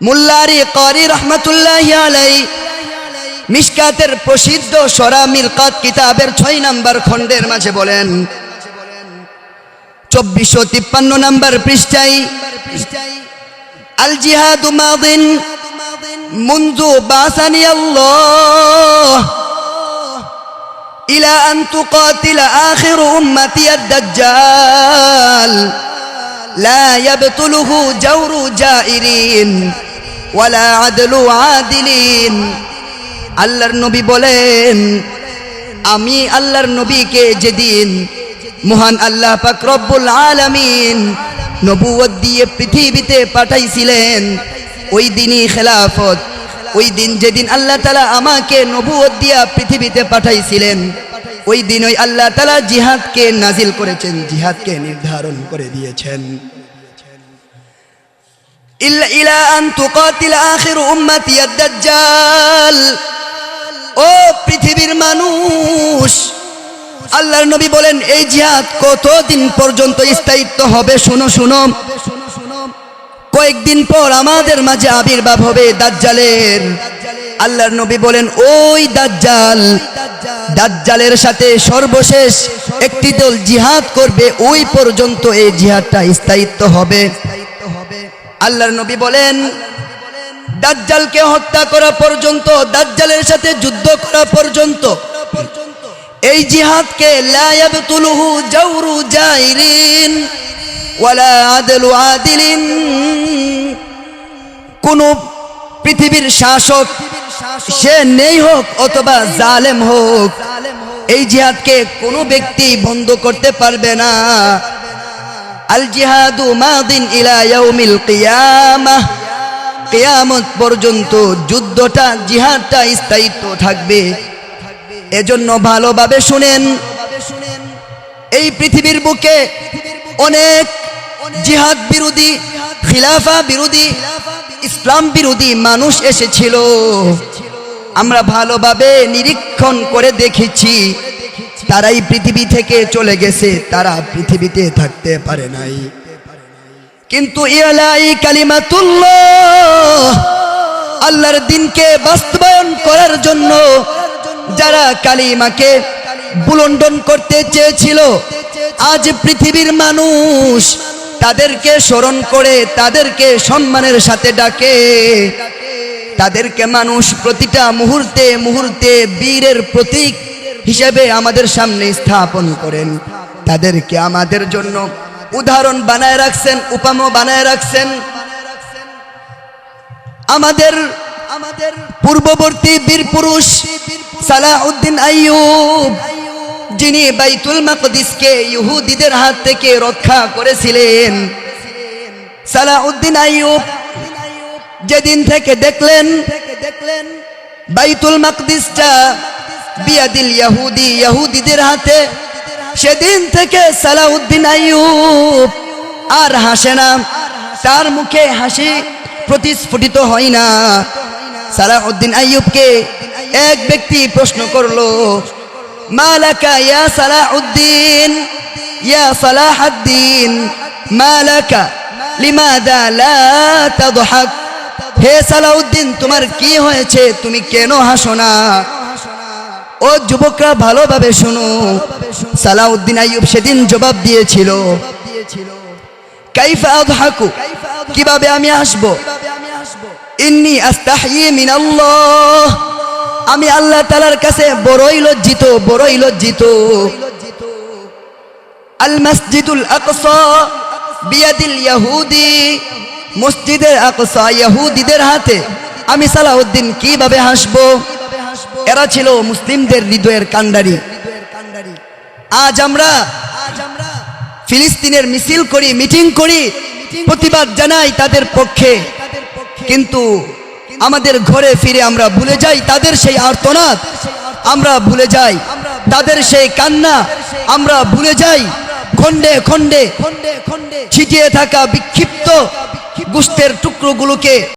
মুল্লারি কারি রহমাতুল্লাহি আলাইহি মিশকাতের প্রসিদ্ধ সরা মিরকাত কিতাবের 6 নম্বর খণ্ডের মাঝে বলেন 2453 নম্বর পৃষ্ঠায় আল জিহাদু মাদিন মুনযু বাসানি আল্লাহ ইলা আন তুকাতিল আখির উম্মতি আদ-দাজ্জাল লা ইয়াবতুলুহু জাওরু জাইরিন ওয়ালা আদলু আদিলিন। আল্লাহর নবী বলেন, আমি আল্লাহর নবীকে যেদিন মহান আল্লাহ পাক রব্বুল আলামিন নবুয়ত দিয়ে পৃথিবীতে পাঠাইছিলেন, ওই দিনই খেলাফত, ওই দিন যেদিন আল্লাহ তাআলা আমাকে নবুয়ত দিয়া পৃথিবীতে পাঠাইছিলেন, ওই দিন ওই আল্লাহ তাআলা জিহাদকে নাজিল করেছেন, জিহাদকে নির্ধারণ করে দিয়েছেন। ইলা আন তুকাতিল আখির উম্মতি আদ-দাজ্জাল। ও পৃথিবীর মানুষ, আল্লাহর নবী বলেন এই জিহাদ কতদিন পর্যন্ত স্থায়িত্ব হবে? শুনো শুনো, কয়েকদিন পর আমাদের মাঝে আবির্ভাব হবে দাজ্জালের। আল্লাহর নবী বলেন ওই দাজ্জালের সাথে সর্বশেষ একটি দল জিহাদ করবে, ওই পর্যন্ত এই জিহাদটা স্থায়িত্ব হবে। আল্লাহর নবী বলেন দাজ্জালকে হত্যা করা পর্যন্ত, দাজ্জালের সাথে যুদ্ধ করা পর্যন্ত এই জিহাদকে লা ইয়াবতুলুহু জাওরু জাইরিন ওয়ালা আদলু আদিলিন। কোন পৃথিবীর শাসক সে নেই হোক অথবা জালেম হোক, এই জিহাদকে কোনো ব্যক্তি বন্ধ করতে পারবে না। আল জিহাদু মাদিন ইলা ইয়াউমিল কিয়ামাহ। কিয়ামত পর্যন্ত যুদ্ধটা, জিহাদটা স্থায়িত্ব থাকবে। এজন্য ভালোভাবে শুনেন, এই পৃথিবীর বুকে অনেক জিহাদ বিরোধী, খিলাফা বিরোধী, ইসলাম বিরোধী মানুষ এসেছিল। আমরা ভালোভাবে নিরীক্ষণ করে দেখেছি, তারাই পৃথিবী থেকে চলে গেছে, তারা পৃথিবীতে থাকতে পারে নাই। কিন্তু ইলাই কালিমাতুল্লাহ, আল্লাহর দ্বীনকে বাস্তবায়ন করার জন্য যারা কালিমাকে বুলন্ডন করতে চেয়েছিল, আজ পৃথিবীর মানুষ তাদেরকে স্মরণ করে, তাদেরকে সম্মানের সাথে ডাকে, তাদেরকে মানুষ প্রতিটা মুহূর্তে মুহূর্তে বীরের প্রতীক হিসেবে আমাদের সামনে স্থাপন করেন। তাদেরকে আমাদের জন্য উদাহরণ বানায় রাখছেন, উপমা বানায় রাখছেন। আমাদের পূর্ববর্তী বীর পুরুষ সালাউদ্দিন আইয়ুব, যিনি বাইতুল মাকদিসকে ইহুদিদের হাত থেকে রক্ষা করেছিলেন, সালাউদ্দিন আইয়ুব যেদিন থেকে দেখলেন বাইতুল মাকদিসটা বিয়াদিল ইহুদি, ইহুদিদের হাতে, সেদিন থেকে সালাউদ্দিন আইয়ুব আর হাসে না, তার মুখে হাসি প্রতিস্ফুটিত হয় না। সালাউদ্দিন আইয়ুবকে এক ব্যক্তি প্রশ্ন করলো, মালাকা ইয়া সালাউদ্দিন, ইয়া সালাহুদ্দিন, মালাকা লিমাযা লা তাদহাক। হে সালাউদ্দিন, তোমার কি হয়েছে, তুমি কেন হাসো না? ও যুবকরা ভালোভাবে শোনো, সালাউদ্দিন আইয়ুব সেদিন জবাব দিয়েছিল, কাইফা আদহাকু, কিভাবে আমি হাসবো? ইন্নী আস্তাহয়ি মিনাল্লাহ, আমি আল্লাহ তাআলার কাছে বড়ই লজ্জিত, বড়ই লজ্জিত। আল মসজিদুল আকসা বিয়াদিল ইহুদি, মসজিদের আকসা ইহুদিদের হাতে আমি সালাউদ্দিন কিভাবে হাসবো? এরা ছিল মুসলিমদের হৃদয়ের কান্ডারি। আজ আমরা ফিলিস্তিনের মিছিল করি, মিটিং করি, প্রতিবাদ জানাই তাদের পক্ষে, কিন্তু আমাদের ঘরে ফিরে আমরা ভুলে যাই তাদের সেই আর্তনাদ, আমরা ভুলে যাই তাদের সেই কান্না, আমরা ভুলে যাই খন্ডে খন্ডে ছিটিয়ে থাকা বিক্ষিপ্ত গোশতের টুকরোগুলোকে।